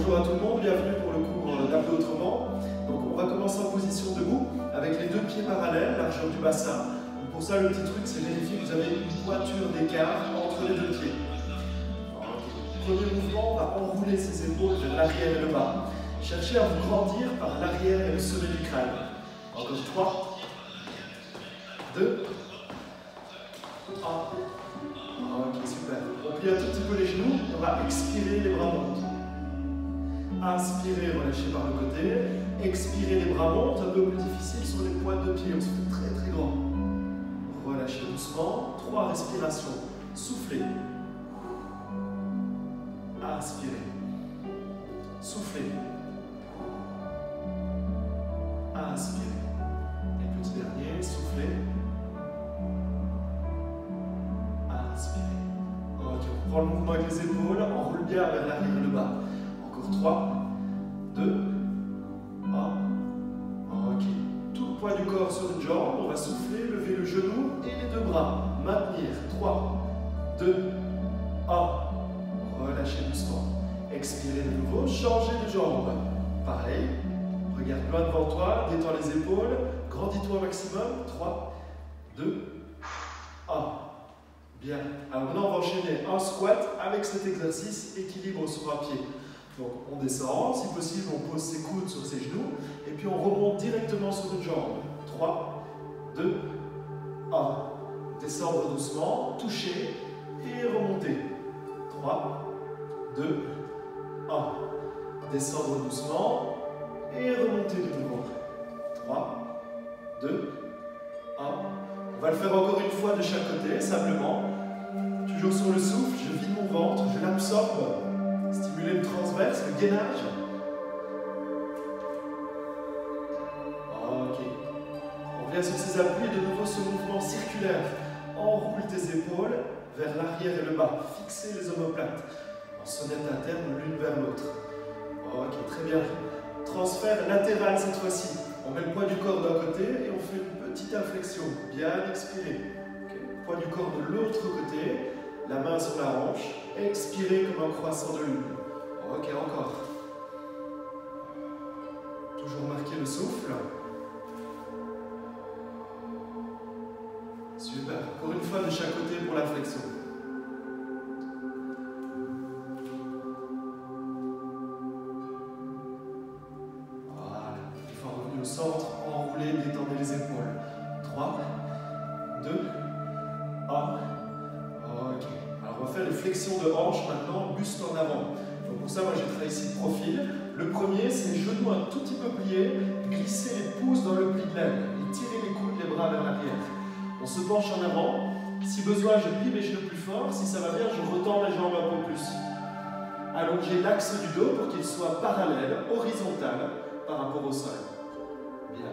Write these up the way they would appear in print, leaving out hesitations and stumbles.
bonjour à tout le monde, bienvenue pour le cours d'abdos autrement. Donc on va commencer en position debout avec les deux pieds parallèles, largeur du bassin. Donc pour ça le petit truc c'est vérifier que vous avez une pointure d'écart entre les deux pieds. Premier mouvement, on va enrouler ses épaules vers l'arrière et le bas. Cherchez à vous grandir par l'arrière et le sommet du crâne. Encore 3, 2, 1. Ok, super. On plie un tout petit peu les genoux, on va expirer, les bras montent. Inspirez, relâchez par le côté. Expirez, les bras montent, un peu plus difficile sur les pointes de pied, on se fait très très grand. Relâchez doucement, 3 respirations. Soufflez. Inspirez. Soufflez. Inspirez. Et petit dernier, soufflez. Inspirez. Ok, on prend le mouvement avec les épaules, on roule bien vers l'arrière et le bas. Encore 3, 2, 1. Ok. Tout le poids du corps sur une jambe, on va souffler, lever le genou et les deux bras. Maintenir. 3, 2, 1. Relâchez doucement. Expirez de nouveau, changez de jambe. Pareil. Regarde loin devant toi, détends les épaules, grandis-toi au maximum. 3, 2, 1. Bien. Alors maintenant, on va enchaîner un squat avec cet exercice, équilibre sur un pied. Donc on descend, si possible, on pose ses coudes sur ses genoux, et puis on remonte directement sur une jambe. 3, 2, 1. Descendre doucement, toucher et remonter. 3, 2, 1. Descendre doucement et remonter de nouveau. 3, 2, 1. On va le faire encore une fois de chaque côté, simplement. Toujours sur le souffle, je vide mon ventre, je l'absorbe. Stimuler le transverse, le gainage. Ok. On revient sur ses appuis et de nouveau ce mouvement circulaire. Enroule tes épaules vers l'arrière et le bas. Fixez les omoplates. En sonnette interne l'une vers l'autre. Ok, très bien. Transfert latéral cette fois-ci. On met le poids du corps d'un côté et on fait une petite inflexion. Bien expiré. Okay. Poids du corps de l'autre côté. La main sur la hanche. Expirez comme un croissant de lune. Ok, encore. Toujours marquer le souffle. Super. Encore une fois de chaque côté pour la flexion. Voilà. Une fois revenu au centre, enroulez, détendez les épaules. 3, 2, 1. Ok. Alors on va faire les flexions de hanche maintenant, buste en avant. Donc pour ça, moi j'ai travaillé ici le profil. Le premier, c'est les genoux un tout petit peu pliés, glisser les pouces dans le pli de l'aine et tirer les coudes, les bras vers l'arrière. On se penche en avant. Si besoin, je plie mes genoux plus fort. Si ça va bien, je retends les jambes un peu plus. Allongez l'axe du dos pour qu'il soit parallèle, horizontal par rapport au sol. Bien.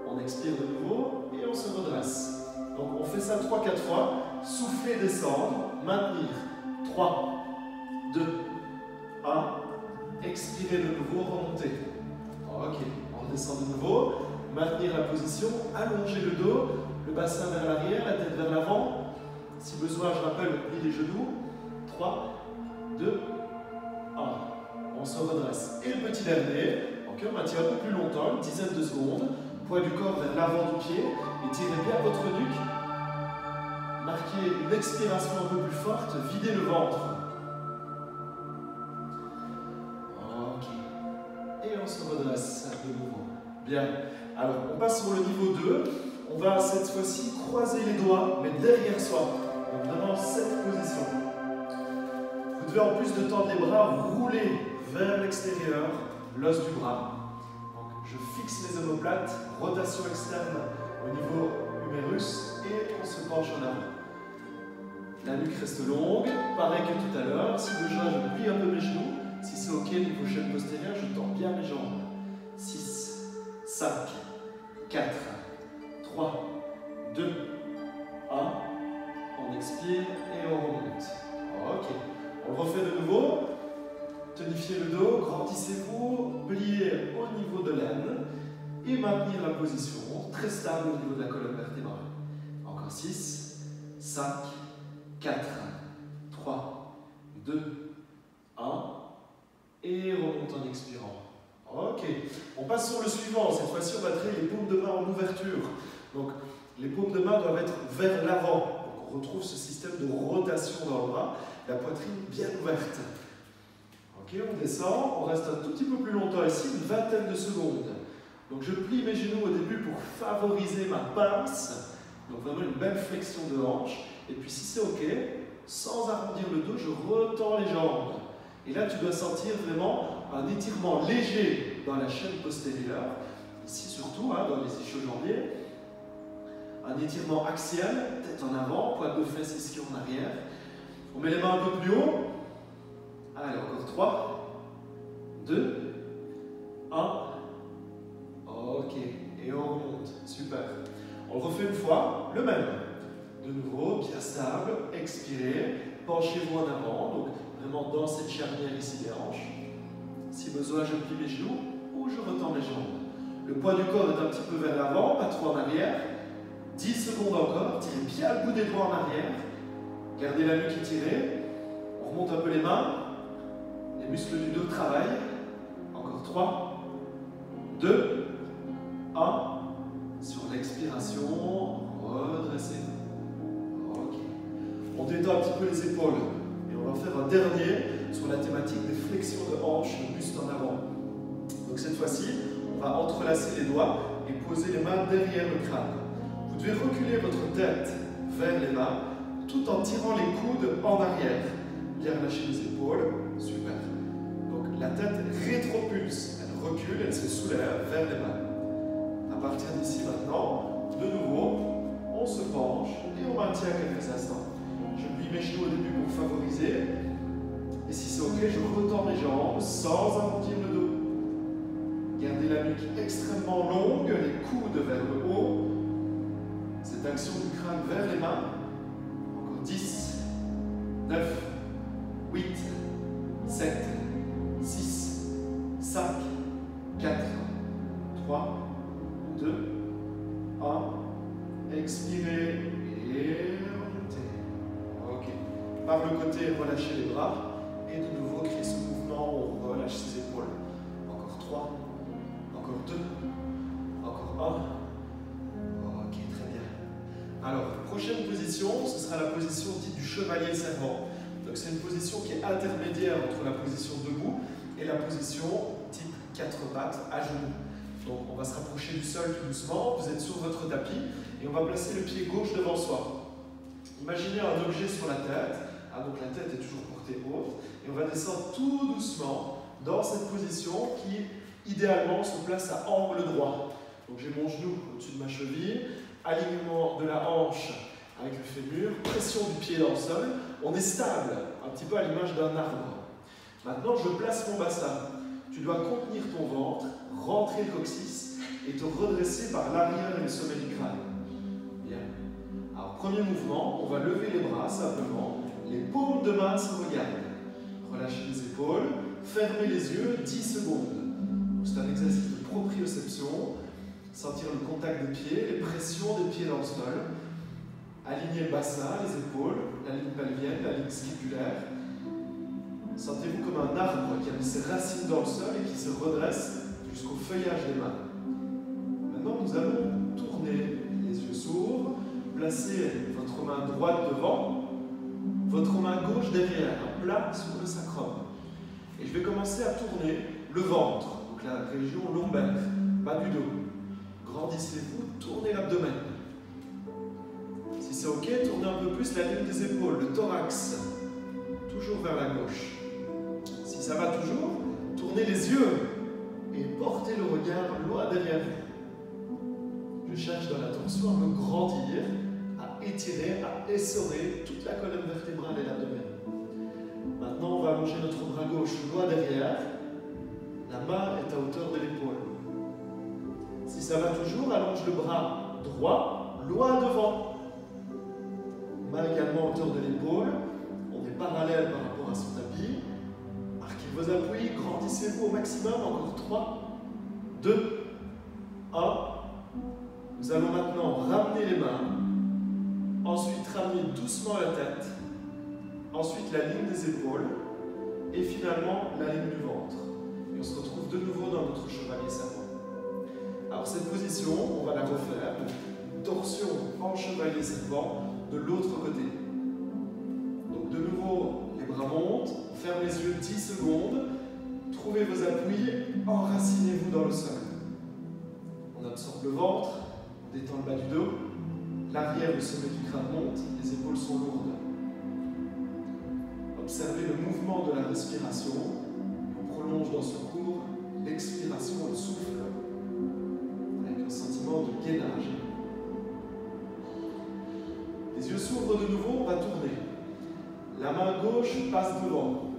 On expire de nouveau et on se redresse. Donc on fait ça 3-4 fois. Souffler, descendre, maintenir. 3, 2, 1. Expirez de nouveau, remontez. Ok, on descend de nouveau. Maintenir la position, allonger le dos, le bassin vers l'arrière, la tête vers l'avant. Si besoin, je rappelle, on plie les genoux. 3, 2, 1. On se redresse. Et le petit dernier. Ok, on maintient un peu plus longtemps, une dizaine de secondes. Poids du corps vers l'avant du pied. Étirez bien votre nuque. Marquez une expiration un peu plus forte. Videz le ventre. Ok. Et on se redresse de nouveau. Bien. Alors, on passe sur le niveau 2. On va cette fois-ci croiser les doigts, mais derrière soi. Donc vraiment cette position. Vous devez en plus de tendre les bras, rouler vers l'extérieur, l'os du bras. Donc, je fixe les omoplates, rotation externe au niveau humérus et on se penche en avant. La nuque reste longue, pareil que tout à l'heure. Si besoin, je plie un peu mes genoux. Si c'est ok, niveau chaîne postérieure, je tends bien mes jambes. 6, 5, 4, 3, 2, 1. On expire et on remonte. Ok. On le refait de nouveau. Tonifiez le dos, grandissez-vous, pliez au niveau de l'aine et maintenir la position très stable au niveau de la colonne vertébrale. Encore 6, 5, 4, 3, 2, 1. et remonte en expirant. Ok, on passe sur le suivant. Cette fois-ci, on va créer les paumes de main en ouverture. Donc, les paumes de main doivent être vers l'avant. Donc, on retrouve ce système de rotation dans le bras, la poitrine bien ouverte. Ok, on descend, on reste un tout petit peu plus longtemps ici, une vingtaine de secondes. Donc, je plie mes genoux au début pour favoriser ma pince. Donc, vraiment une belle flexion de hanche. Et puis, si c'est ok, sans arrondir le dos, je retends les jambes. Et là, tu dois sentir vraiment un étirement léger dans la chaîne postérieure, ici surtout, dans les ischio-jambiers. Un étirement axial, tête en avant, pointe de fesses ici en arrière. On met les mains un peu plus haut. Allez, encore 3, 2, 1. Ok, et on remonte. Super. On le refait une fois, le même. De nouveau, bien stable, expirez, penchez-vous en avant, donc vraiment dans cette charnière ici des hanches. Si besoin, je plie mes genoux ou je retends mes jambes. Le poids du corps est un petit peu vers l'avant, pas trop en arrière. 10 secondes encore, tirez bien le bout des doigts en arrière. Gardez la nuque étirée. On remonte un peu les mains. Les muscles du dos travaillent. Encore 3, 2, 1. Sur l'expiration, redressez-vous. Ok. On détend un petit peu les épaules. Et on va faire un dernier sur la thématique des flexions de hanches, le buste en avant. Donc cette fois-ci, on va entrelacer les doigts et poser les mains derrière le crâne. Vous devez reculer votre tête vers les mains tout en tirant les coudes en arrière. Bien relâcher les épaules, super. Donc la tête rétropulse, elle recule, elle se soulève vers les mains. À partir d'ici maintenant, de nouveau, on se penche et on maintient quelques instants. Je plie mes genoux au début pour favoriser. Et si c'est ok, je retends mes jambes sans arrondir le dos. Gardez la nuque extrêmement longue, les coudes vers le haut. Cette action du crâne vers les mains. Encore 10, 9, 8, 7, 6, 5, 4, 3, 2, 1. Expirez et remontez. Ok. Par le côté, relâchez les bras. Et de nouveau, créer ce mouvement où on relâche ses épaules. Encore 3, encore 2, encore 1. Ok, très bien. Alors, prochaine position, ce sera la position dite du chevalier servant. Donc, c'est une position qui est intermédiaire entre la position debout et la position type 4 pattes à genoux. Donc, on va se rapprocher du sol tout doucement. Vous êtes sur votre tapis et on va placer le pied gauche devant soi. Imaginez un objet sur la tête. Donc la tête est toujours portée haute. Et on va descendre tout doucement dans cette position qui, idéalement, se place à angle droit. Donc j'ai mon genou au-dessus de ma cheville, alignement de la hanche avec le fémur, pression du pied dans le sol. On est stable, un petit peu à l'image d'un arbre. Maintenant, je place mon bassin. Tu dois contenir ton ventre, rentrer le coccyx et te redresser par l'arrière et le sommet du crâne. Bien. Alors, premier mouvement, on va lever les bras simplement. Les paumes de main se regardent. Relâchez les épaules, fermez les yeux 10 secondes. C'est un exercice de proprioception. Sentir le contact des pieds, les pressions des pieds dans le sol. Alignez le bassin, les épaules, la ligne pelvienne, la ligne scapulaire. Sentez-vous comme un arbre qui a mis ses racines dans le sol et qui se redresse jusqu'au feuillage des mains. Maintenant, nous allons tourner les yeux s'ouvrent, placer votre main droite devant, votre main gauche derrière, un plat sur le sacrum. Et je vais commencer à tourner le ventre, donc la région lombaire, bas du dos. Grandissez-vous, tournez l'abdomen. Si c'est ok, tournez un peu plus la ligne des épaules, le thorax, toujours vers la gauche. Si ça va toujours, tournez les yeux et portez le regard loin derrière vous. Je cherche dans la torsion à me grandir, à étirer, à essorer toute la colonne vertébrale et l'abdomen. Maintenant, on va allonger notre bras gauche loin derrière. La main est à hauteur de l'épaule. Si ça va toujours, allonge le bras droit loin devant. Main également à hauteur de l'épaule. On est parallèle par rapport à son tapis. Marquez vos appuis, grandissez-vous au maximum. Encore 3, 2, 1. Nous allons maintenant ramener les mains. Ensuite, ramener doucement la tête. Ensuite, la ligne des épaules. et finalement la ligne du ventre. Et on se retrouve de nouveau dans notre chevalier serpent. Alors cette position, on va la refaire. Torsion en chevalier serpent de l'autre côté. Donc de nouveau, les bras montent, on ferme les yeux 10 secondes, trouvez vos appuis, enracinez-vous dans le sol. On absorbe le ventre, on détend le bas du dos, l'arrière, le sommet du crâne monte, les épaules sont lourdes. Observez le mouvement de la respiration, on prolonge dans ce cours l'expiration, le souffle, avec un sentiment de gainage. Les yeux s'ouvrent de nouveau, on va tourner. La main gauche passe devant,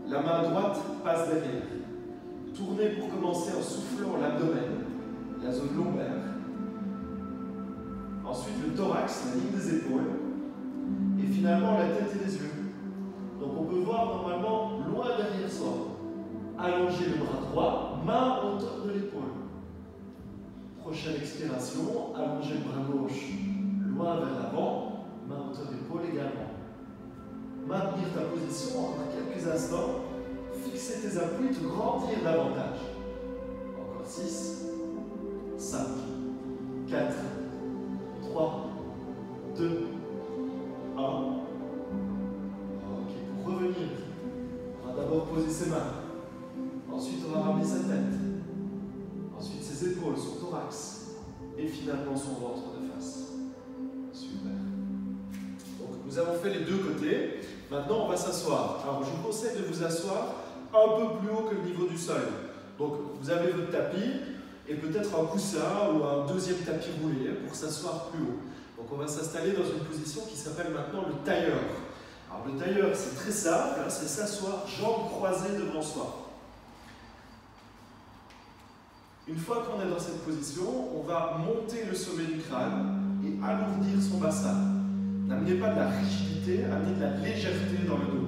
la main droite passe derrière. Tournez pour commencer en soufflant l'abdomen, la zone lombaire. Ensuite le thorax, la ligne des épaules. Et finalement la tête et les yeux. Donc on peut voir normalement loin derrière soi. Allongez le bras droit, main en hauteur de l'épaule. Prochaine expiration, allongez le bras gauche loin vers l'avant, main en hauteur d'épaule également. Maintenir ta position encore quelques instants, fixer tes appuis, te grandir davantage. Encore 6, 5, 4, 3, 2, 1. Ok, pour revenir, on va d'abord poser ses mains. Ensuite, on va ramener sa tête. Ensuite, ses épaules, son thorax. Et finalement, son ventre de face. Super. Donc, nous avons fait les deux côtés. Maintenant, on va s'asseoir. Alors, je vous conseille de vous asseoir un peu plus haut que le niveau du sol. Donc, vous avez votre tapis et peut-être un coussin ou un deuxième tapis roulé pour s'asseoir plus haut. Donc, on va s'installer dans une position qui s'appelle maintenant le tailleur. Alors, le tailleur, c'est très simple, hein, c'est s'asseoir, jambes croisées devant soi. Une fois qu'on est dans cette position, on va monter le sommet du crâne et alourdir son bassin. N'amenez pas de la rigidité, amenez de la légèreté dans le dos.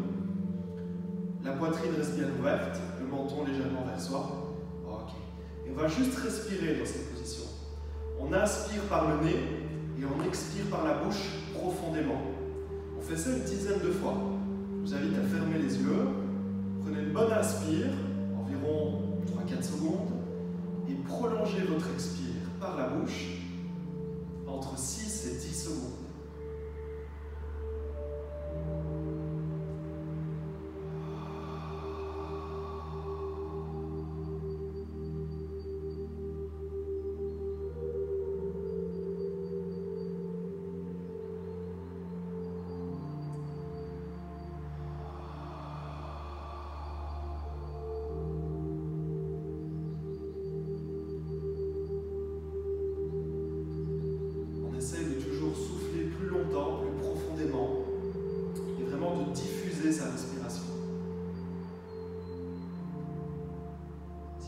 La poitrine reste bien ouverte, le menton légèrement vers soi. Ok. Et on va juste respirer dans cette position. On inspire par le nez et on expire par la bouche profondément. On fait ça une dizaine de fois. Je vous invite à fermer les yeux. Prenez une bonne inspire, environ 3-4 secondes, et prolongez votre expire par la bouche entre 6 et 10 secondes.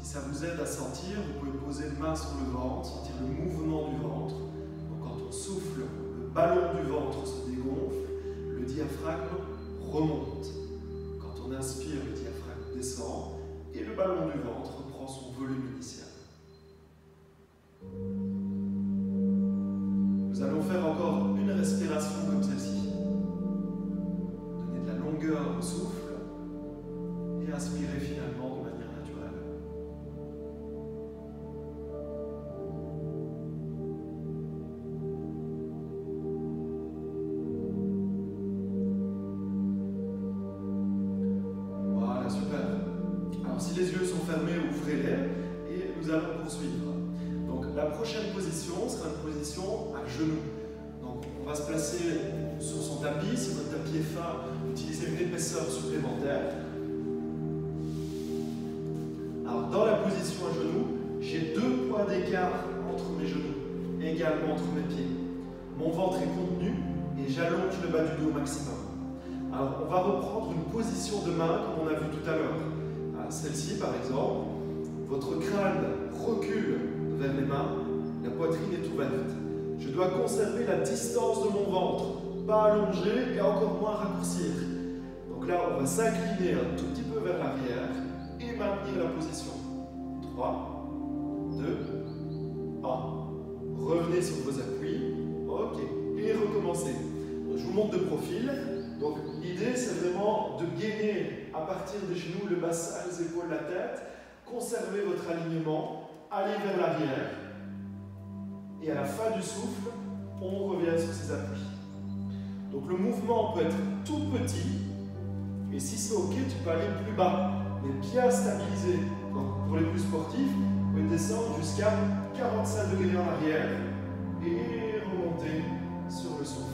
Ça vous aide à sentir, vous pouvez poser une main sur le ventre, sentir le mouvement du ventre. Donc quand on souffle, le ballon du ventre se dégonfle, le diaphragme remonte. Quand on inspire, le diaphragme descend et le ballon du ventre reprend son volume initial. Nous allons faire encore une respiration comme celle-ci. Donnez de la longueur au souffle et inspirez finalement de manière naturelle. Si les yeux sont fermés, ouvrez-les et nous allons poursuivre. Donc la prochaine position sera une position à genoux. Donc on va se placer sur son tapis. Si votre tapis est fin, utilisez une épaisseur supplémentaire. Alors dans la position à genoux, j'ai 2 points d'écart entre mes genoux, également entre mes pieds. Mon ventre est contenu et j'allonge le bas du dos au maximum. Alors on va reprendre une position de main comme on a vu tout à l'heure. Celle-ci par exemple, votre crâne recule vers les mains, la poitrine est ouverte. Je dois conserver la distance de mon ventre, pas allonger et encore moins raccourcir. Donc là, on va s'incliner un tout petit peu vers l'arrière et maintenir la position. 3, 2, 1. Revenez sur vos appuis. Ok. Et recommencez. Je vous montre de profil. Donc l'idée, c'est vraiment de gainer à partir des genoux, le bassin, les épaules, la tête, conserver votre alignement, aller vers l'arrière, et à la fin du souffle, on revient sur ses appuis. Donc le mouvement peut être tout petit, et si c'est ok, tu peux aller plus bas, mais bien stabilisé. Donc pour les plus sportifs, vous pouvez descendre jusqu'à 45 degrés en arrière, et remonter sur le souffle.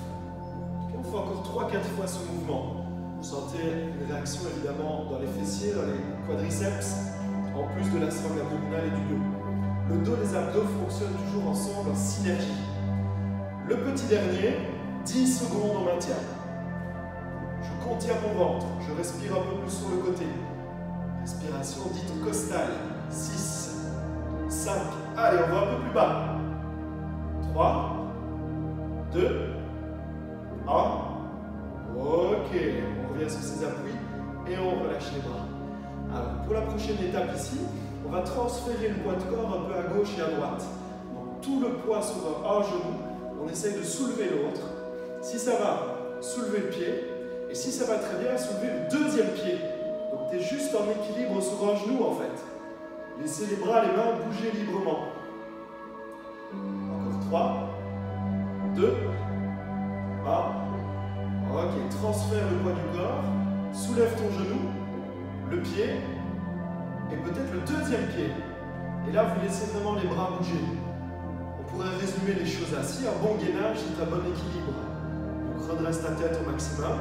Et on fait encore 3-4 fois ce mouvement. Vous sentez une réaction évidemment dans les fessiers, dans les quadriceps, en plus de la sangle abdominale et du dos. Le dos et les abdos fonctionnent toujours ensemble en synergie. Le petit dernier, 10 secondes en maintien. Je contiens mon ventre, je respire un peu plus sur le côté. Respiration dite costale. 6, 5, allez, on va un peu plus bas. 3, 2, 1. Ok, on revient sur ses appuis et on relâche les bras. Alors, pour la prochaine étape ici, on va transférer le poids de corps un peu à gauche et à droite. Donc, tout le poids sur un genou, on essaye de soulever l'autre. Si ça va, soulevez le pied. Et si ça va très bien, soulevez le deuxième pied. Donc, tu es juste en équilibre sur un genou en fait. Laissez les bras, les mains bouger librement. Encore 3, 2, 1. Ok, transfère le poids du corps, soulève ton genou, le pied, et peut-être le deuxième pied. Et là, vous laissez vraiment les bras bouger. On pourrait résumer les choses ainsi. Un bon gainage, c'est un bon équilibre. Donc redresse ta tête au maximum.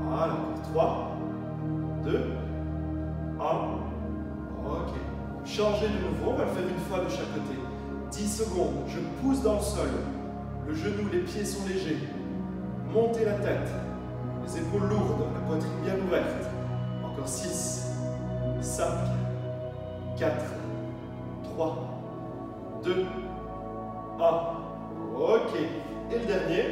Voilà, encore 3, 2, 1. Ok. Changez de nouveau, on va le faire une fois de chaque côté. 10 secondes, je pousse dans le sol. Le genou, les pieds sont légers. Montez la tête, les épaules lourdes, la poitrine bien ouverte. Encore 6, 5, 4, 3, 2, 1. Ok. Et le dernier.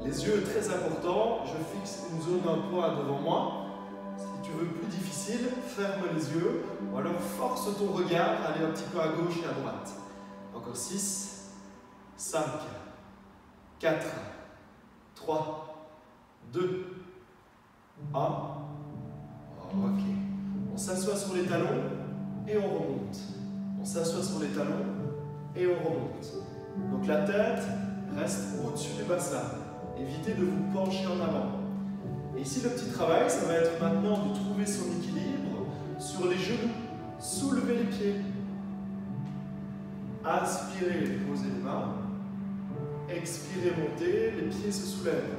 Les yeux, très important. Je fixe une zone d'un point devant moi. Si tu veux plus difficile, ferme les yeux. Ou alors force ton regard, aller un petit peu à gauche et à droite. Encore 6, 5, 4, 3, 2, 1. Ok. On s'assoit sur les talons et on remonte. On s'assoit sur les talons et on remonte. Donc la tête reste au-dessus du bassin. Évitez de vous pencher en avant. Et ici, le petit travail, ça va être maintenant de trouver son équilibre sur les genoux. Soulevez les pieds. Inspirez, posez les mains. Expirez, montez, les pieds se soulèvent.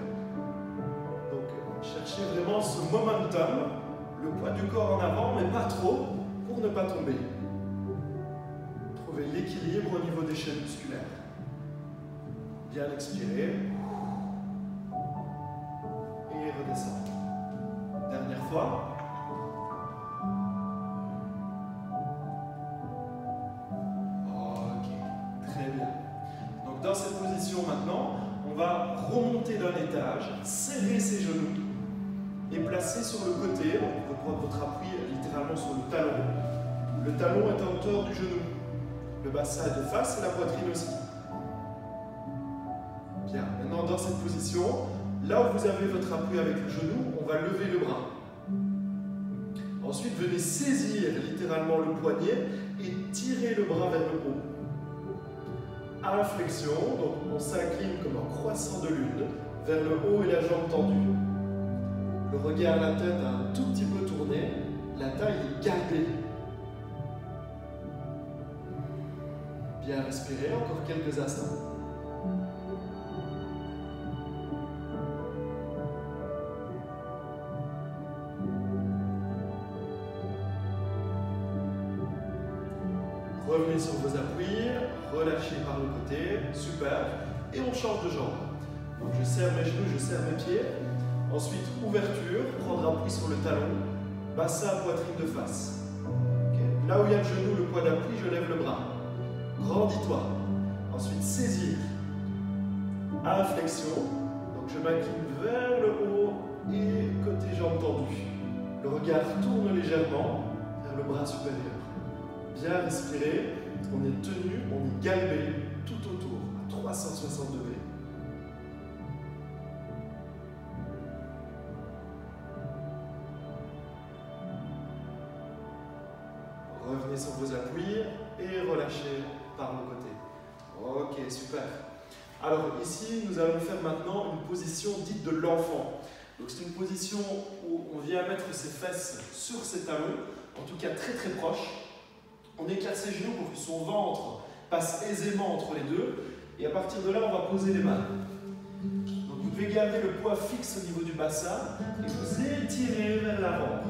Donc, cherchez vraiment ce momentum, le poids du corps en avant, mais pas trop, pour ne pas tomber. Trouvez l'équilibre au niveau des chaînes musculaires. Bien expirer. Et redescendre. Dernière fois. Ok, très bien. Donc dans cette position maintenant, on va remonter d'un étage, serrer ses genoux et placer sur le côté. Donc vous pouvez prendre votre appui littéralement sur le talon. Le talon est en hauteur du genou. Le bassin est de face et la poitrine aussi. Bien, maintenant dans cette position, là où vous avez votre appui avec le genou, on va lever le bras. Ensuite, venez saisir littéralement le poignet et tirer le bras vers le haut. Inflexion, donc on s'incline comme un croissant de lune vers le haut et la jambe tendue. Le regard, la tête a un tout petit peu tourné, la taille est gardée. Bien respirer, encore quelques instants. Revenez sur vos appuis, relâchez par le côté, super, et on change de jambe. Donc je serre mes genoux, je serre mes pieds. Ensuite, ouverture, prendre appui sur le talon, bassin, poitrine de face. Okay. Là où il y a le genou, le poids d'appui, je lève le bras. Grandis-toi. Ensuite, saisir. Inflexion. Donc je m'incline vers le haut et côté jambe tendue. Le regard tourne légèrement vers le bras supérieur. Bien respirer, on est tenu, on est galbé tout autour, à 360 degrés. Revenez sur vos appuis et relâchez par le côté. Ok, super. Alors ici, nous allons faire maintenant une position dite de l'enfant. Donc c'est une position où on vient mettre ses fesses sur ses talons, en tout cas très très proches. On éclate ses genoux pour que son ventre passe aisément entre les deux. Et à partir de là, on va poser les mains. Donc vous devez garder le poids fixe au niveau du bassin et vous étirez vers l'avant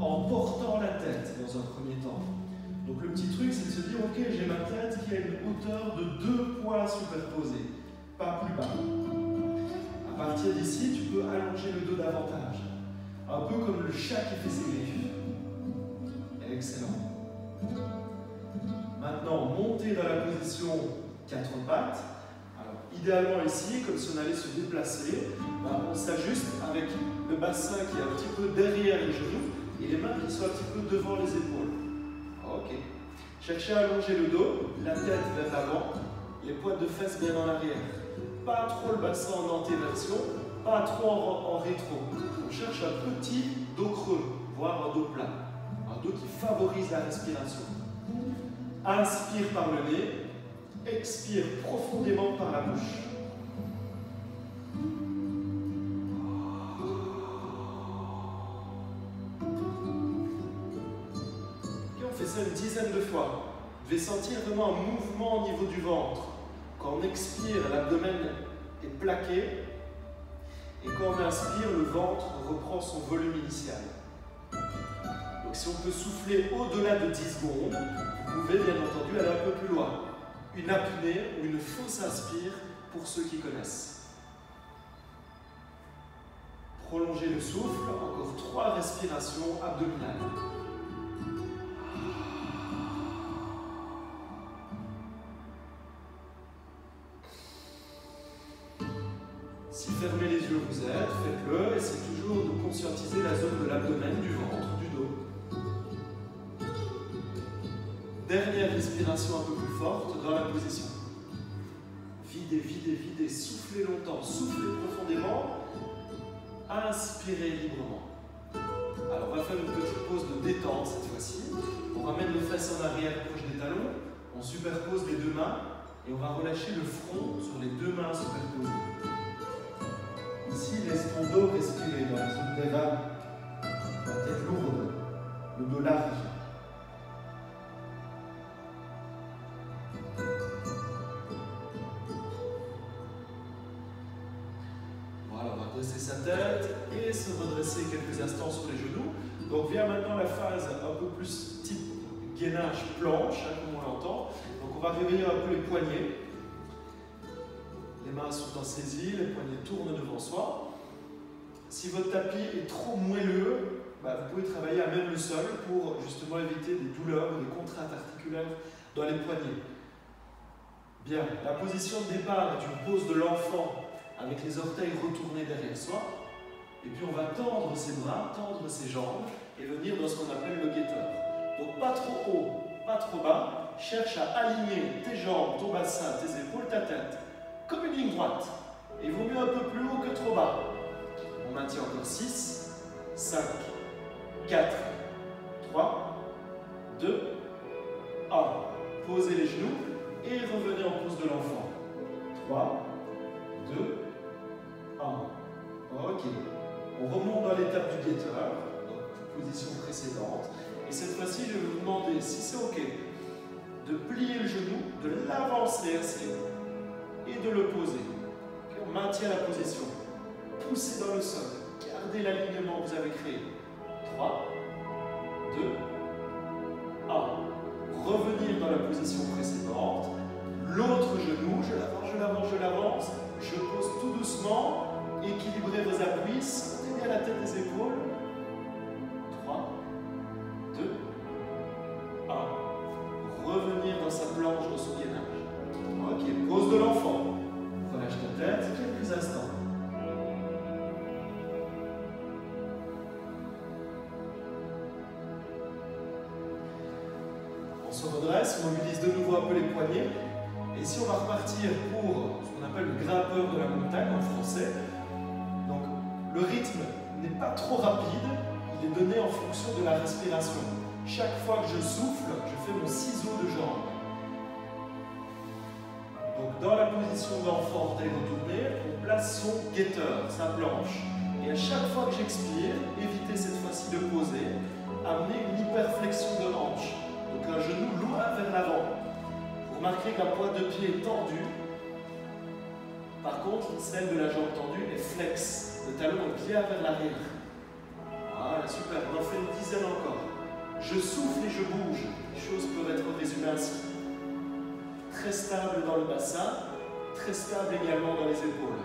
en portant la tête dans un premier temps. Donc le petit truc, c'est de se dire, ok, j'ai ma tête qui a une hauteur de 2 poids superposés, pas plus bas. À partir d'ici, tu peux allonger le dos davantage, un peu comme le chat qui fait ses griffes. Excellent. Maintenant, montez dans la position 4 pattes. Alors, idéalement ici, comme si on allait se déplacer, on s'ajuste avec le bassin qui est un petit peu derrière les genoux et les mains qui sont un petit peu devant les épaules. Ok. Cherchez à allonger le dos, la tête vers l'avant, les pointes de fesses bien en arrière. Pas trop le bassin en antéversion, pas trop en rétro. On cherche un petit dos creux, voire un dos plat. Un dos qui favorise la respiration. Inspire par le nez, expire profondément par la bouche. Et on fait ça une dizaine de fois. Vous devez sentir vraiment un mouvement au niveau du ventre. Quand on expire, l'abdomen est plaqué. Et quand on inspire, le ventre reprend son volume initial. Donc si on peut souffler au-delà de 10 secondes, vous pouvez bien entendu aller un peu plus loin. Une apnée ou une fausse inspire pour ceux qui connaissent. Prolongez le souffle, encore 3 respirations abdominales. Si fermez les yeux vous êtes, faites-le, essayez toujours de conscientiser la zone de l'abdomen, du ventre, du dos. Dernière respiration un peu plus forte dans la position. Videz, videz, videz, soufflez longtemps, soufflez profondément, inspirez librement. Alors on va faire une petite pause de détente cette fois-ci. On ramène les fesses en arrière proche des talons, on superpose les deux mains et on va relâcher le front sur les deux mains superposées. Ici, laisse ton dos respirer dans la zone des reins, la tête lourde, le dos large. Voilà, on va dresser sa tête et se redresser quelques instants sur les genoux. Donc vient maintenant la phase un peu plus type gainage planche, comme on l'entend. Donc on va réveiller un peu les poignets. Les mains sont en saisie, les poignets tournent devant soi. Si votre tapis est trop moelleux, vous pouvez travailler à même le sol pour justement éviter des douleurs ou des contraintes articulaires dans les poignets. Bien, la position de départ est une pose de l'enfant avec les orteils retournés derrière soi. Et puis on va tendre ses bras, tendre ses jambes et venir dans ce qu'on appelle le guetteur. Donc pas trop haut, pas trop bas. Cherche à aligner tes jambes, ton bassin, tes épaules, ta tête. Comme une ligne droite. Et il vaut mieux un peu plus haut que trop bas. On maintient encore 6, 5, 4, 3, 2, 1. Posez les genoux et revenez en pose de l'enfant. 3, 2, 1. Ok. On remonte dans l'étape du guetteur, donc position précédente. Et cette fois-ci, je vais vous demander, si c'est ok, de plier le genou, de l'avancer assez et de le poser. Okay, on maintient la position. Poussez dans le sol. Gardez l'alignement que vous avez créé. 3, 2, 1. Revenir dans la position précédente. L'autre genou, je l'avance, je l'avance, je l'avance. Je pose tout doucement. Équilibrez vos appuis. Sentez bien la tête des épaules. 3, 2, 1. Revenir dans sa planche, dans son gainage. Ok, pose de l'enfant. Relâche ta tête, quelques instants. On se redresse, on mobilise de nouveau un peu les poignets. Et ici, on va repartir pour ce qu'on appelle le grimpeur de la montagne en français. Donc, le rythme n'est pas trop rapide, il est donné en fonction de la respiration. Chaque fois que je souffle, je fais mon ciseau de jambe. Donc dans la position d'enfant orteil retourné, on place son guetteur, sa planche. Et à chaque fois que j'expire, évitez cette fois-ci de poser, amenez une hyperflexion de hanche. Donc un genou loin vers l'avant. Vous remarquerez que la pointe de pied est tendue. Par contre, celle de la jambe tendue est flex. Le talon est bien vers l'arrière. Voilà, super. On en fait une dizaine encore. Je souffle et je bouge. Les choses peuvent être résumées ainsi. Très stable dans le bassin, très stable également dans les épaules.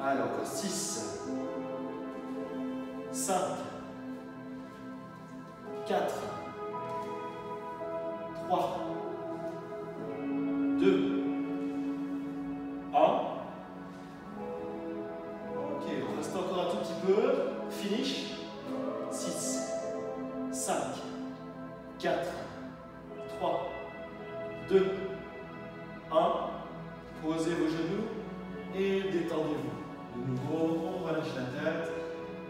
Alors, 6, 5, 4, 3, 2, 1. Ok, on reste encore un tout petit peu. Finish. 6, 5, 4, 3, 2, 1. Posez vos genoux et détendez-vous. De nouveau, on relâche la tête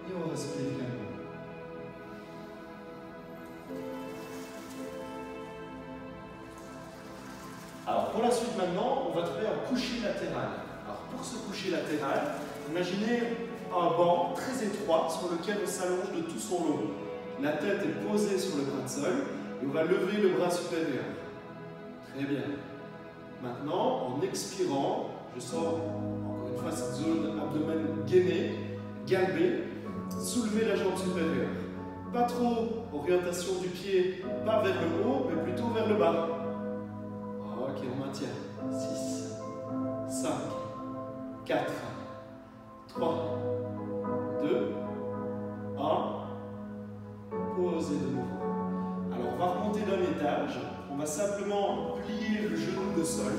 et on respire calmement. Alors pour la suite maintenant, on va trouver un coucher latéral. Alors pour ce coucher latéral, imaginez un banc très étroit sur lequel on s'allonge de tout son long. La tête est posée sur le bras de sol et on va lever le bras supérieur. Très bien. Maintenant, en expirant, je sors encore une fois cette zone abdomen gainé, galbé, soulevez la jambe supérieure. Pas trop orientation du pied, pas vers le haut, mais plutôt vers le bas. Ok, on maintient. 6, 5, 4, 3, 2, 1. Posez de nouveau. Alors, on va remonter d'un étage. On va simplement plier le genou de sol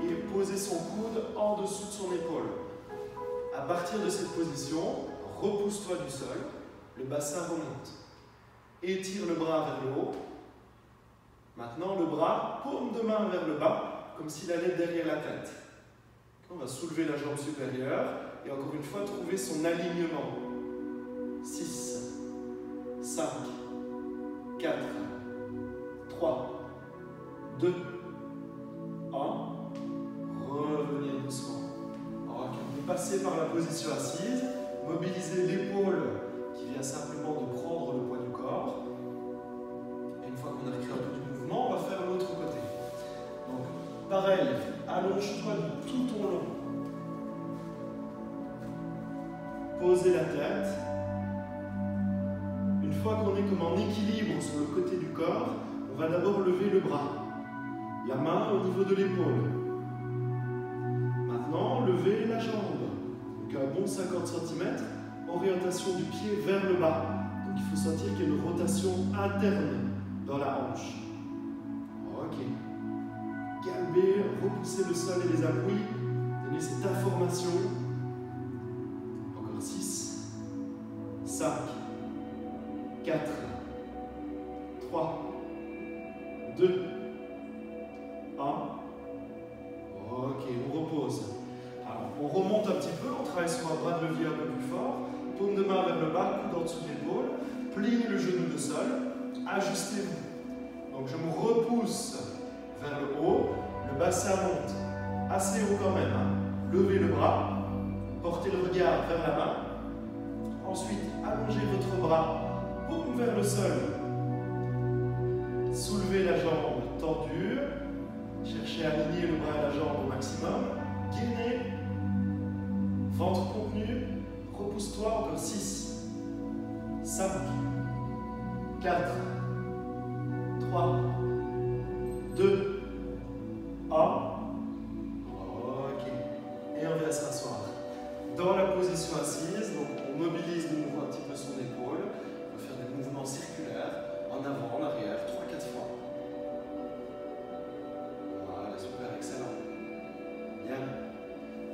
et poser son coude en dessous de son épaule. À partir de cette position, repousse-toi du sol, le bassin remonte. Étire le bras vers le haut. Maintenant, le bras, paume de main vers le bas, comme s'il allait derrière la tête. On va soulever la jambe supérieure et encore une fois, trouver son alignement. 6, 5, 4, 3, 2, 1. Revenez doucement. Ok, on peut passer par la position assise, mobiliser l'épaule qui vient simplement de prendre le poids du corps. Et une fois qu'on a créé un peu du mouvement, on va faire l'autre côté. Donc, pareil, allonge-toi de tout ton long. Posez la tête. Une fois qu'on est comme en équilibre sur le côté du corps, on va d'abord lever le bras. La main au niveau de l'épaule. Maintenant, levez la jambe. Donc un bon 50 cm, orientation du pied vers le bas. Donc il faut sentir qu'il y a une rotation interne dans la hanche. Ok. Galbez, repoussez le sol et les appuis. Donnez cette information. Encore 6, 5, 4, 3, 2, 1. Ok, on repose. Alors, on remonte un petit peu, on travaille sur un bras de levier un peu plus fort. Paume de main vers le bas, coude en dessous de l'épaule. Pliez le genou de sol. Ajustez-vous. Donc, je me repousse vers le haut. Le bassin monte. Assez haut quand même. Levez le bras. Portez le regard vers la main. Ensuite, allongez votre bras. Paume vers le sol. Soulevez la jambe tendue. Cherchez à aligner le bras et la jambe au maximum. Gainez. Ventre contenu. Repousse-toi. Encore 6, 5, 4, 3, 2, 1. Ok. Et on vient s'asseoir. Dans la position assise, donc on mobilise de nouveau un petit peu son épaule. On va faire des mouvements circulaires. En avant, en arrière, 3-4 fois. Voilà, super, excellent. Bien.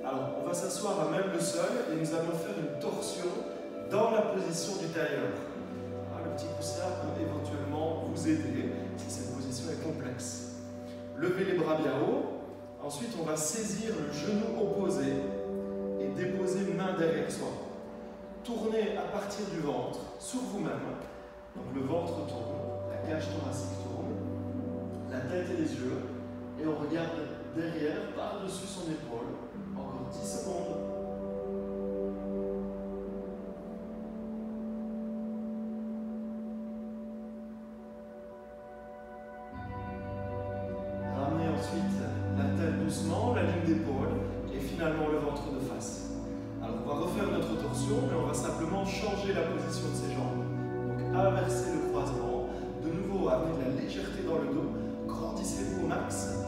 Alors, on va s'asseoir à même le sol et nous allons faire une torsion dans la position du tailleur. Voilà, le petit coussin peut éventuellement vous aider si cette position est complexe. Levez les bras bien haut. Ensuite, on va saisir le genou opposé et déposer une main derrière soi. Tournez à partir du ventre sur vous-même. Donc le ventre tourne, la cage thoracique tourne, la tête et les yeux, et on regarde derrière, par-dessus son épaule. Encore 10 secondes. Ramenez ensuite la tête doucement, la ligne d'épaule, et finalement le ventre de face. Alors on va refaire notre torsion, mais on va simplement changer la position de ses jambes. Donc inverser le croisement, de nouveau amener de la légèreté dans le dos, grandissez-vous au max.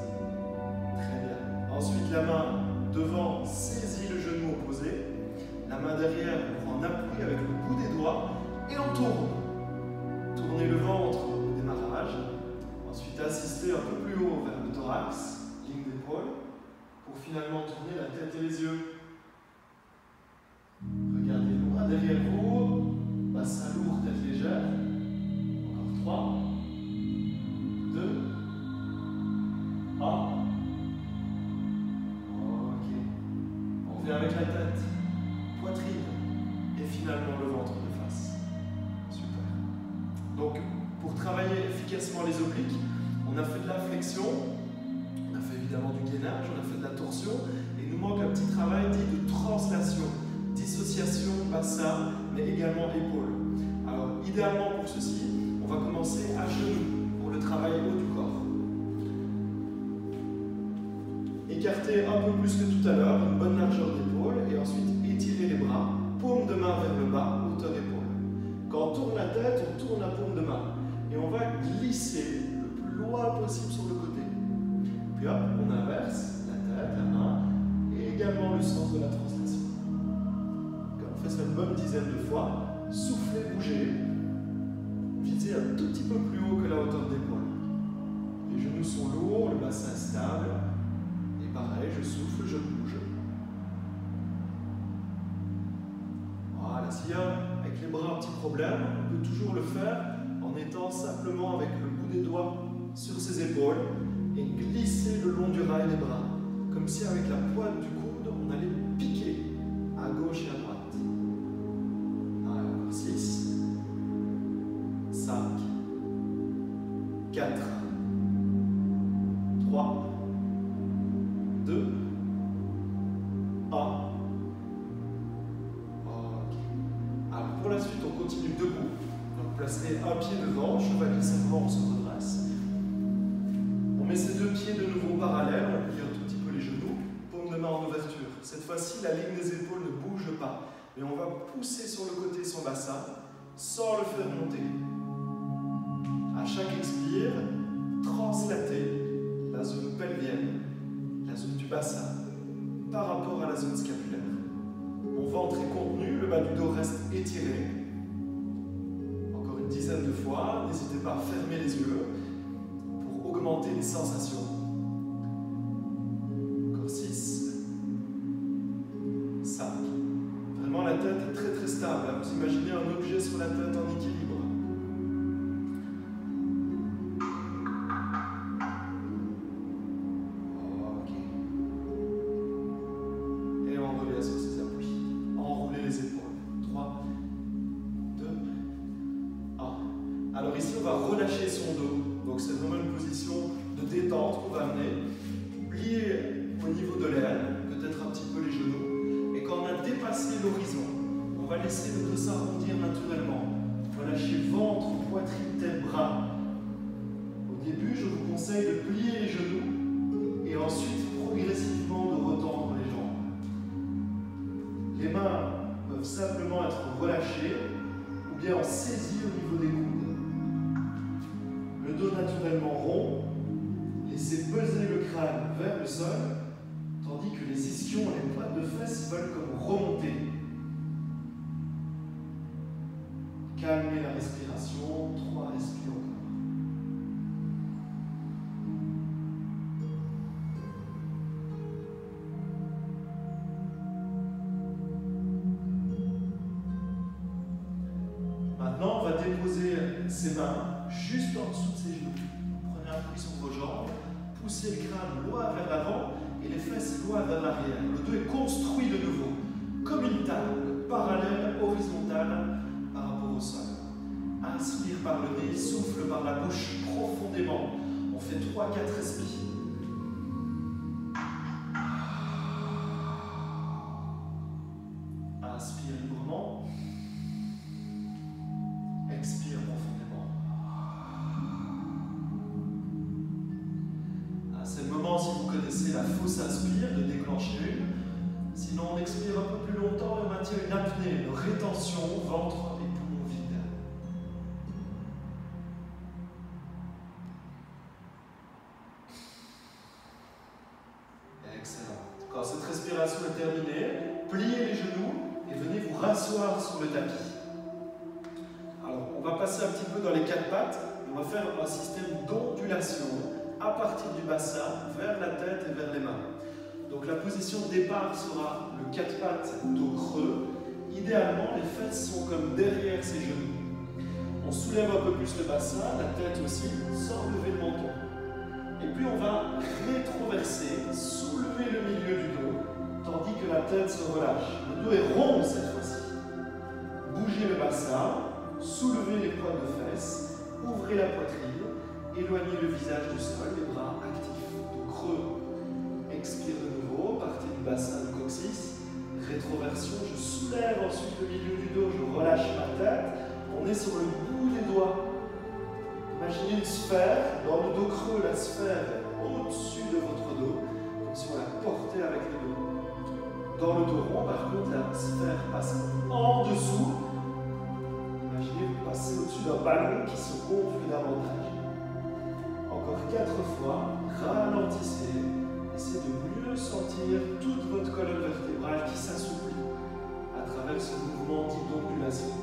Très bien. Ensuite la main devant saisit le genou opposé, la main derrière on prend en appui avec le bout des doigts et on tourne. Tournez le ventre au démarrage, ensuite assistez un peu plus haut vers le thorax, ligne d'épaule, pour finalement tourner la tête et les yeux. Regardez loin derrière vous, bassin lourd, tête légère. Encore 3, 2, 1. Ok. On revient avec la tête, poitrine et finalement le ventre de face. Super. Donc, pour travailler efficacement les obliques, on a fait de la flexion, on a fait évidemment du gainage, on a fait de la torsion, et il nous manque un petit travail dit de translation. Dissociation, bassin, mais également épaule. Alors, idéalement pour ceci, on va commencer à genoux pour le travail haut du corps. Écartez un peu plus que tout à l'heure, une bonne largeur d'épaule, et ensuite étirez les bras, paume de main vers le bas, hauteur épaule. Quand on tourne la tête, on tourne la paume de main, et on va glisser le plus loin possible sur le côté. Puis hop, on inverse la tête, la main, et également le sens de la translation. On fait ça une bonne dizaine de fois. Soufflez, bougez. Visez un tout petit peu plus haut que la hauteur d'épaule. Les genoux sont lourds, le bassin est stable. Et pareil, je souffle, je bouge. Voilà, s'il y a avec les bras un petit problème, on peut toujours le faire en étant simplement avec le bout des doigts sur ses épaules et glisser le long du rail des bras. Comme si avec la pointe du coude, on allait piquer à gauche et à droite. 6, 5, 4, 3, 2, 1. Ok. Alors pour la suite, on continue debout. Donc placerez un pied devant, chevalier serment, on se redresse. On met ses deux pieds de nouveau parallèles, on plie un tout petit peu les genoux, paume de main en ouverture. Cette fois-ci, la ligne des épaules ne bouge pas. Mais on va pousser sur le côté son bassin sans le faire monter. À chaque expire, translatez la zone pelvienne, la zone du bassin, par rapport à la zone scapulaire. Mon ventre est contenu, le bas du dos reste étiré. Encore une dizaine de fois, n'hésitez pas à fermer les yeux pour augmenter les sensations. Encore 6, 5. Vraiment, la tête est très très stable. Vous imaginez un objet sur la tête en équilibre. Ok. Et on revient sur ses appuis. Enroulez les épaules. 3, 2, 1. Alors ici, on va relâcher son dos. Donc c'est vraiment une position de détente qu'on va amener. Plier au niveau de l'aine, peut-être un petit peu les genoux. Et quand on a dépassé l'horizon, on va laisser le dos s'arrondir naturellement. Relâchez ventre, poitrine, tête, bras. Au début, je vous conseille de plier les genoux et ensuite progressivement de retendre les jambes. Les mains peuvent simplement être relâchées ou bien en saisie au niveau des coudes. Le dos naturellement rond, laissez peser le crâne vers le sol, tandis que les ischions et les pointes de fesses veulent comme remonter. Calmez la respiration, 3 respires encore. Maintenant, on va déposer ses mains juste en dessous de ses genoux. Prenez appui sur vos jambes, poussez le crâne loin vers l'avant et les fesses loin vers l'arrière. Le dos est construit de nouveau, comme une table, parallèle, horizontale, par rapport au sol. Inspire par le nez. oui, souffle par la bouche profondément. On fait 3-4 respires. Inspire librement. Expire profondément. C'est le moment, si vous connaissez la fausse inspire, de déclencher une. Sinon, on expire un peu plus longtemps et on maintient une apnée, une rétention, ventre et poumons vides. Excellent. Quand cette respiration est terminée, pliez les genoux et venez vous rasseoir sur le tapis. Alors, on va passer un petit peu dans les 4 pattes. On va faire un système d'ondulation à partir du bassin, vers la tête et vers les mains. Donc la position de départ sera le 4 pattes, dos creux. Idéalement, les fesses sont comme derrière ses genoux. On soulève un peu plus le bassin, la tête aussi, sans lever le menton. Et puis on va rétroverser, soulever le milieu du dos, tandis que la tête se relâche. Le dos est rond cette fois-ci. Bougez le bassin, soulevez les pointes de fesses, ouvrez la poitrine, éloignez le visage du sol, les bras actifs, dos creux. Expire de nouveau, partez du bassin du coccyx, rétroversion, je soulève ensuite le milieu du dos, je relâche ma tête, on est sur le bout des doigts. Imaginez une sphère, dans le dos creux, la sphère est au-dessus de votre dos, comme si on la portait avec le dos. Dans le dos rond, par contre, la sphère passe en dessous. Imaginez vous passez au-dessus d'un ballon qui se gonfle davantage. Encore 4 fois, ralentissez. Essayez de mieux sentir toute votre colonne vertébrale qui s'assouplit à travers ce mouvement dit d'ondulation.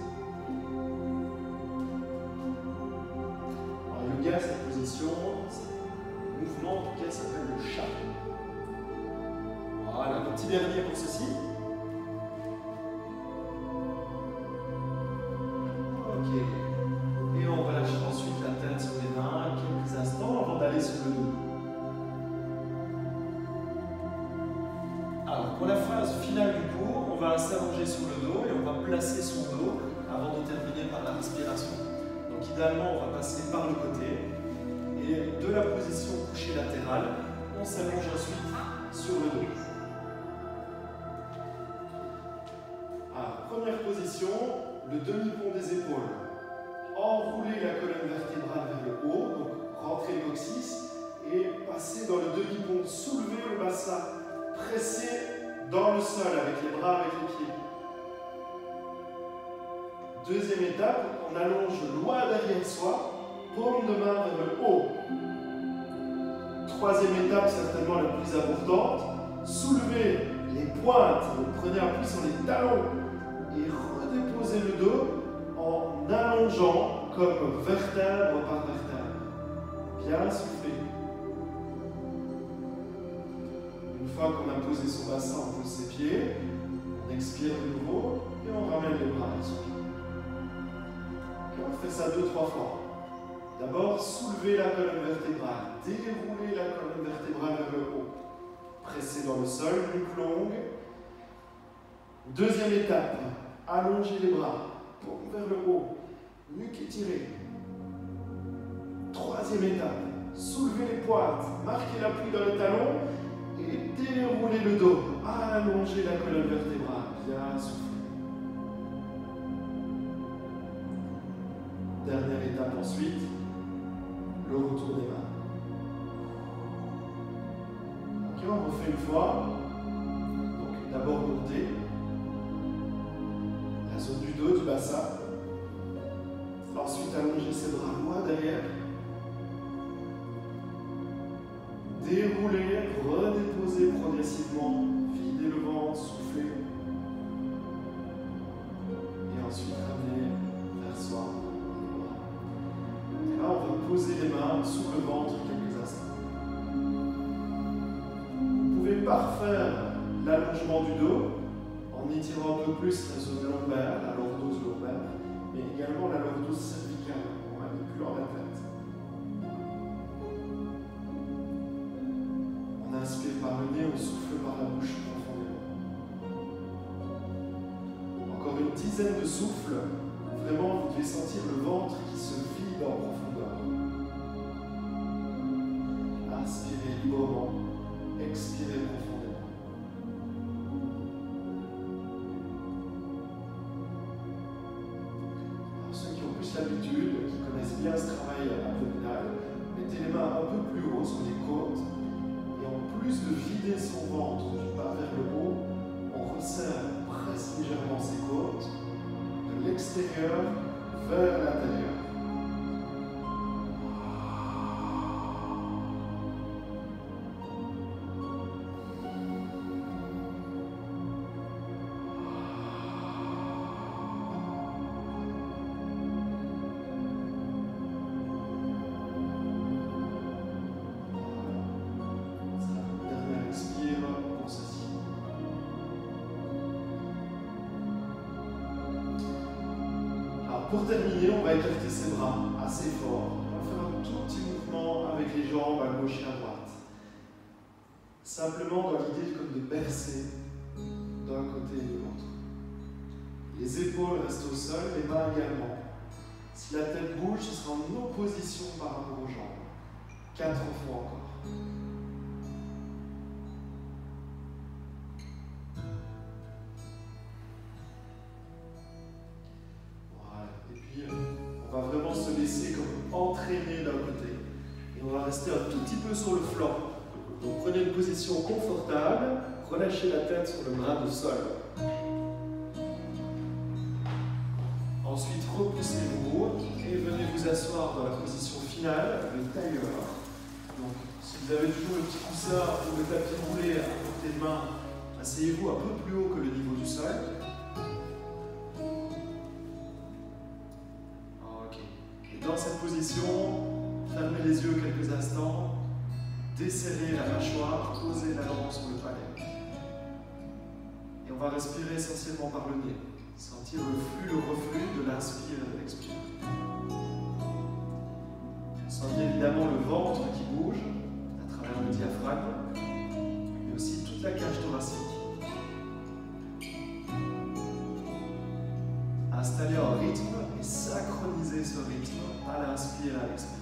En yoga, cette position, ce mouvement en tout cas s'appelle le chat. Voilà, un petit dernier pour ceci. Ok. Et on relâche ensuite la tête sur les mains quelques instants avant d'aller sur le dos. Alors, pour la phase finale du cours, on va s'allonger sur le dos et on va placer son dos avant de terminer par la respiration. Donc, idéalement, on va passer par le côté et de la position couchée latérale, on s'allonge ensuite sur le dos. Alors, première position, le demi-pont des épaules. Enroulez la colonne vertébrale vers le haut, donc rentrez le coccyx et passez dans le demi-pont, soulevez le bassin. Pressez dans le sol avec les bras, avec les pieds. Deuxième étape, on allonge loin derrière soi, paume de main vers le haut. Troisième étape, certainement la plus importante, soulevez les pointes, donc prenez appui sur les talons et redéposez le dos en allongeant comme vertèbre par vertèbre. Bien soufflez. Une fois qu'on a posé son bassin, on pose ses pieds, on expire de nouveau et on ramène les bras à soi. On fait ça 2-3 fois. D'abord, soulevez la colonne vertébrale, déroulez la colonne vertébrale vers le haut. Pressez dans le sol, nuque longue. Deuxième étape, allongez les bras, paume vers le haut, nuque étirée. Troisième étape, soulevez les pointes, marquez l'appui dans les talons et déroulez le dos. Allongez la colonne vertébrale, bien soufflez. Dernière étape ensuite, le retour des mains. Ok, on refait une fois. Donc d'abord monter la zone du dos, du bassin. Ensuite allonger ses bras loin derrière. Dérouler, redéposer progressivement, vider le ventre, souffler. Et ensuite ramener vers soi. Et là, on va poser les mains sous le ventre quelques instants. Vous pouvez parfaire l'allongement du dos en étirant un peu plus la zone lombaire, la lordose lombaire, mais également la lordose cervicale en manipulant la tête. On inspire par le nez, on souffle par la bouche profondément. Encore une dizaine de souffles. vraiment, vous devez sentir le ventre qui se vide en profondeur. Inspirez librement, expirez profondément. Alors, ceux qui ont plus l'habitude, qui connaissent bien ce travail abdominal, mettez les mains un peu plus haut sur les côtes et en plus de vider son ventre du bas vers le haut, on resserre, presse légèrement ses côtes de l'extérieur vers l'intérieur. Pour terminer, on va écarter ses bras assez fort. On va faire un tout petit mouvement avec les jambes à gauche et à droite. Simplement dans l'idée comme de bercer d'un côté et de l'autre. Les épaules restent au sol, les mains également. Si la tête bouge, ce sera en opposition par rapport aux jambes. 4 fois encore. On va vraiment se laisser comme entraîner d'un côté. Et on va rester un tout petit peu sur le flanc. Donc prenez une position confortable, relâchez la tête sur le bras de sol. Ensuite, repoussez-vous et venez vous asseoir dans la position finale, le tailleur. Donc, si vous avez toujours le petit coussin ou le tapis roulé à portée de main, asseyez-vous un peu plus haut que le niveau du sol. Dans cette position, fermez les yeux quelques instants, desserrez la mâchoire, posez la langue sur le palais. Et on va respirer essentiellement par le nez. Sentir le flux, le reflux de l'inspire et de l'expire. Sentez évidemment le ventre qui bouge à travers le diaphragme, mais aussi toute la cage thoracique. Installez un rythme et synchronisez ce rythme à l'inspire et à l'expire.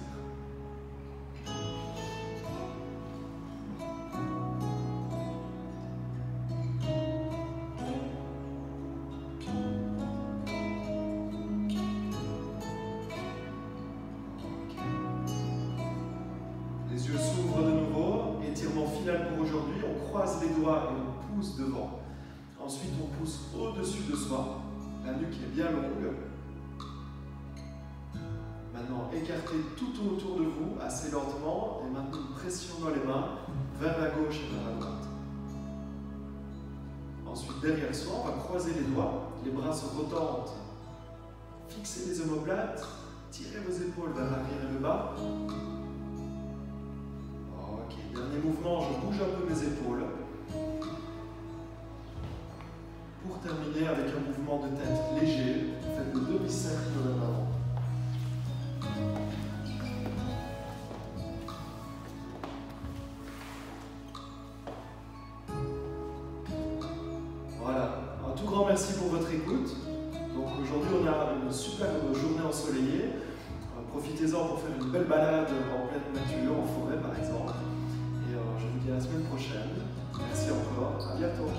Les yeux s'ouvrent de nouveau, étirement final pour aujourd'hui, on croise les doigts et on pousse devant. Ensuite on pousse au-dessus de soi, la nuque est bien longue. Maintenant, écartez tout autour de vous assez lentement et maintenant une pression dans les mains vers la gauche et vers la droite. Ensuite, derrière soi, on va croiser les doigts, les bras se retendent. Fixez les omoplates, tirez vos épaules vers l'arrière et le bas. Ok, dernier mouvement, je bouge un peu mes épaules. Pour terminer avec un mouvement de tête léger, faites le demi-cercle vers l'avant. Voilà, un tout grand merci pour votre écoute. Donc aujourd'hui on a une superbe journée ensoleillée. Profitez-en pour faire une belle balade en pleine nature, en forêt par exemple. Et je vous dis à la semaine prochaine. Merci encore, à bientôt.